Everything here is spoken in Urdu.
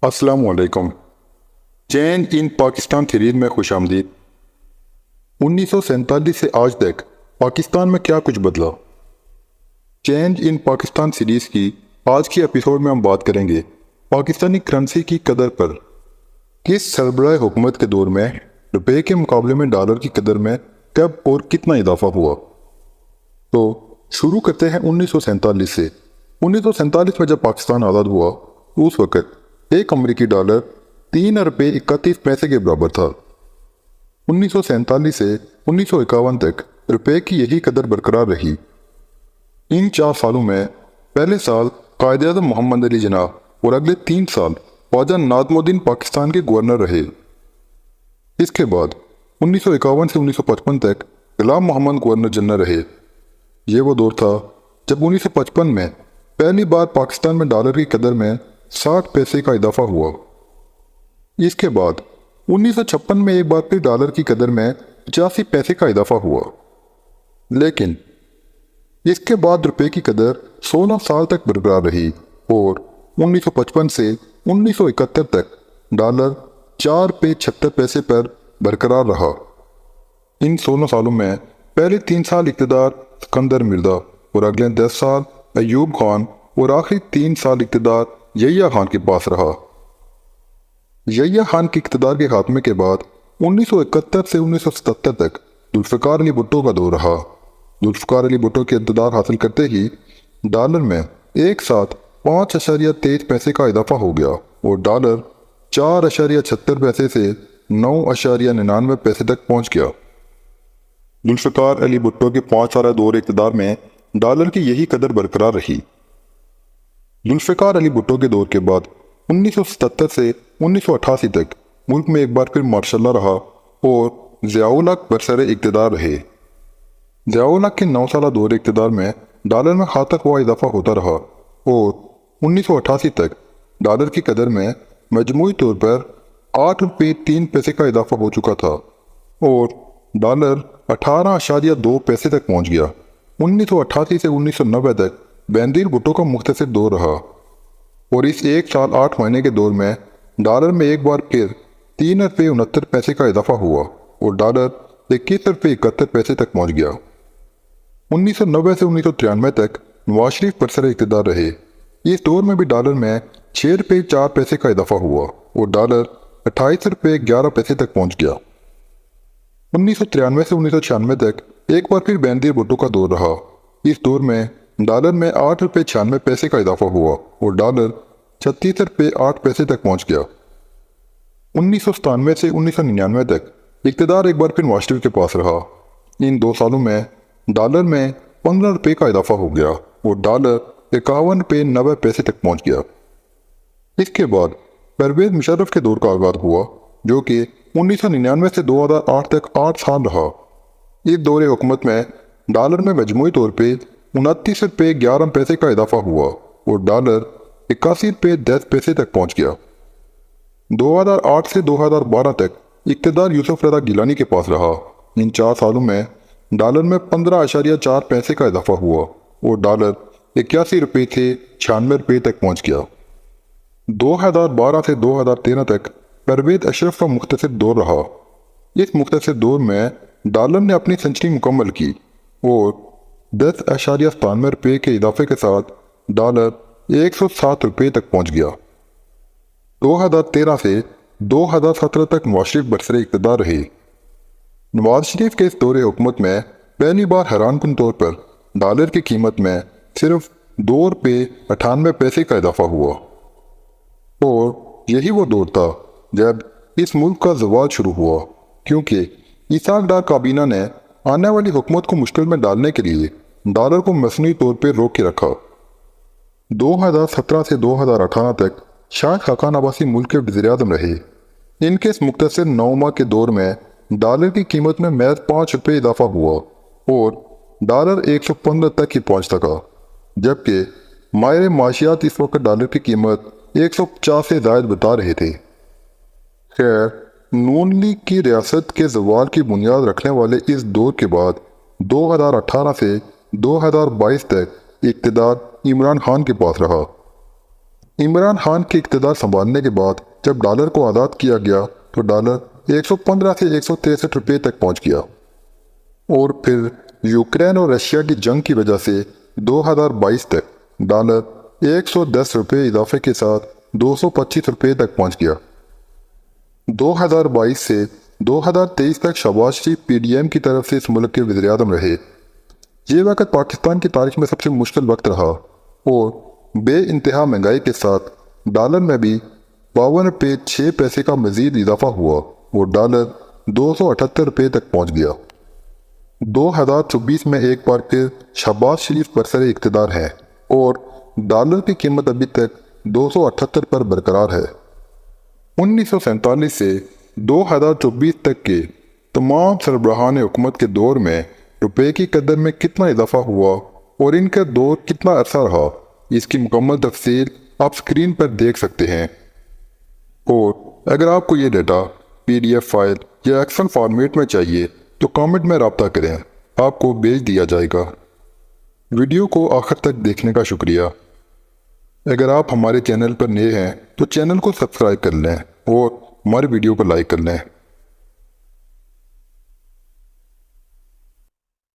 السلام علیکم۔ چینج ان پاکستان سیریز میں خوش آمدید۔ 1947 سے آج تک پاکستان میں کیا کچھ بدلا؟ چینج ان پاکستان سیریز کی آج کی ایپیسوڈ میں ہم بات کریں گے پاکستانی کرنسی کی قدر پر۔ کس سربراہ حکومت کے دور میں روپے کے مقابلے میں ڈالر کی قدر میں کب اور کتنا اضافہ ہوا؟ تو شروع کرتے ہیں 1947 سے۔ 1947 میں جب پاکستان آزاد ہوا اس وقت ایک امریکی ڈالر 3 روپے 31 پیسے کے برابر تھا۔ 1947 سے 1951 تک روپے کی یہی قدر برقرار رہی۔ ان 4 سالوں میں پہلے سال قائد اعظم محمد علی جناح اور اگلے 3 سال خواجہ نادم الدین پاکستان کے گورنر رہے۔ اس کے بعد 1951 سے 1955 تک غلام محمد گورنر جنرل رہے۔ یہ وہ دور تھا جب 1955 میں پہلی بار پاکستان میں ڈالر کی قدر میں 60 پیسے کا اضافہ ہوا۔ اس کے بعد 1956 میں ایک بار پھر ڈالر کی قدر میں 85 پیسے کا اضافہ ہوا، لیکن اس کے بعد روپے کی قدر 16 سال تک برقرار رہی اور 1955 سے 1971 تک ڈالر 4 روپے 76 پیسے پر برقرار رہا۔ ان 16 سالوں میں پہلے 3 سال اقتدار سکندر مرزا اور اگلے 10 سال ایوب خان اور آخری 3 سال اقتدار یحییٰ خان کے پاس رہا۔ یحییٰ خان کے اقتدار کے خاتمے کے بعد 1971 سے 1977 تک ذوالفقار علی بھٹو کا دور رہا۔ ذوالفقار علی بھٹو کے اقتدار حاصل کرتے ہی ڈالر میں ایک ساتھ 5.23 پیسے کا اضافہ ہو گیا اور ڈالر 4.76 پیسے سے 9.99 پیسے تک پہنچ گیا۔ ذوالفقار علی بھٹو کے 5 سالہ دور اقتدار میں ڈالر کی یہی قدر برقرار رہی۔ ذوالفقار علی بھٹو کے دور کے بعد 1977 سے 1988 تک ملک میں ایک بار پھر مارشاء اللہ رہا اور ضیاء الحق برسر اقتدار رہے۔ ضیاء الحق کے 9 سالہ دور اقتدار میں ڈالر میں خاطر خواہ اضافہ ہوتا رہا اور 1988 تک ڈالر کی قدر میں مجموعی طور پر 8 روپے 3 پیسے کا اضافہ ہو چکا تھا اور ڈالر 18.2 پیسے تک پہنچ گیا۔ 1988 سے 1990 تک بینظیر بھٹو کا مختصر دور رہا اور اس 1 سال 8 مہینے کے دور میں ڈالر میں ایک بار پھر 3 روپے 69 پیسے کا اضافہ ہوا اور ڈالر 21 روپے 71 پیسے تک پہنچ گیا۔ 1990 سے 1993 تک نواز شریف برسر اقتدار رہے۔ اس دور میں بھی ڈالر میں 6 روپے 4 پیسے کا اضافہ ہوا اور ڈالر 28 روپے 11 پیسے تک پہنچ گیا۔ 1993 سے 1996 تک ایک بار پھر بینظیر بھٹو کا دور رہا۔ اس دور میں ڈالر میں 8 روپے 96 پیسے کا اضافہ ہوا اور ڈالر 36 روپے 8 پیسے تک پہنچ گیا۔ 1997 سے 1999 تک اقتدار ایک بار پھر نواز شریف کے پاس رہا۔ ان 2 سالوں میں ڈالر میں 15 روپے کا اضافہ ہو گیا اور ڈالر 51 روپے 90 پیسے تک پہنچ گیا۔ اس کے بعد پرویز مشرف کے دور کا آغاز ہوا جو کہ 1999 سے 2008 تک 8 سال رہا۔ اس دور حکومت میں ڈالر میں مجموعی طور پہ 29 روپے 11 پیسے کا اضافہ ہوا اور ڈالر 81 روپے 10 پیسے تک پہنچ گیا۔ 2008 سے 2012 تک اقتدار یوسف رضا گیلانی کے پاس رہا۔ ان 4 سالوں میں ڈالر میں 15.4 پیسے کا اضافہ ہوا اور ڈالر 81 روپے سے 96 روپے تک پہنچ گیا۔ 2012 سے 2013 تک پرویز اشرف کا مختصر دور رہا۔ اس مختصر دور میں ڈالر نے اپنی سنچری مکمل کی اور 10.97 روپے کے اضافے کے ساتھ ڈالر 107 روپے تک پہنچ گیا۔ 2013 سے 2017 تک نواز شریف برسر اقتدار رہے۔ نواز شریف کے اس دور حکومت میں پہلی بار حیران کن طور پر ڈالر کی قیمت میں صرف 2 روپے 98 پیسے کا اضافہ ہوا اور یہی وہ دور تھا جب اس ملک کا زوال شروع ہوا، کیونکہ اسحاق ڈار کابینہ نے آنے والی حکومت کو مشکل میں ڈالنے کے لیے ڈالر کو مصنوعی طور پہ روک کے رکھا۔ 2017 سے 2018 تک شاہد خاقان عباسی ملک کے وزیر اعظم رہے۔ ان کے اس مختصر 9 ماہ کے دور میں ڈالر کی قیمت میں محض 5 روپے اضافہ ہوا اور ڈالر 115 تک ہی پہنچ سکا، جبکہ ماہر معاشیات اس وقت ڈالر کی قیمت 150 سے زائد بتا رہے تھے۔ خیر، نون لیگ کی ریاست کے زوال کی بنیاد رکھنے والے اس دور کے بعد 2018 سے 2022 تک اقتدار عمران خان کے پاس رہا۔ عمران خان کے اقتدار سنبھالنے کے بعد جب ڈالر کو آزاد کیا گیا تو ڈالر 115 سے 163 روپے تک پہنچ گیا، اور پھر یوکرین اور رشیا کی جنگ کی وجہ سے 2022 تک ڈالر 110 روپے اضافے کے ساتھ 225 روپے تک پہنچ گیا۔ 2022 سے 2023 تک شہباز شریف پی ڈی ایم کی طرف سے اس ملک کے وزیر اعظم رہے۔ یہ وقت پاکستان کی تاریخ میں سب سے مشکل وقت رہا، اور بے انتہا مہنگائی کے ساتھ ڈالر میں بھی 52 روپے 6 پیسے کا مزید اضافہ ہوا اور ڈالر 278 روپے تک پہنچ گیا۔ 2024 میں ایک بار پھر شہباز شریف برسر اقتدار ہیں اور ڈالر کی قیمت ابھی تک 278 پر برقرار ہے۔ 1947 سے 2024 تک کے تمام سربراہان حکومت کے دور میں روپے کی قدر میں کتنا اضافہ ہوا اور ان کا دور کتنا عرصہ رہا، اس کی مکمل تفصیل آپ سکرین پر دیکھ سکتے ہیں۔ اور اگر آپ کو یہ ڈیٹا PDF فائل یا ایکسل فارمیٹ میں چاہیے تو کامنٹ میں رابطہ کریں، آپ کو بھیج دیا جائے گا۔ ویڈیو کو آخر تک دیکھنے کا شکریہ۔ اگر آپ ہمارے چینل پر نئے ہیں تو چینل کو سبسکرائب کر لیں اور ہمارے ویڈیو کو لائک کر لیں۔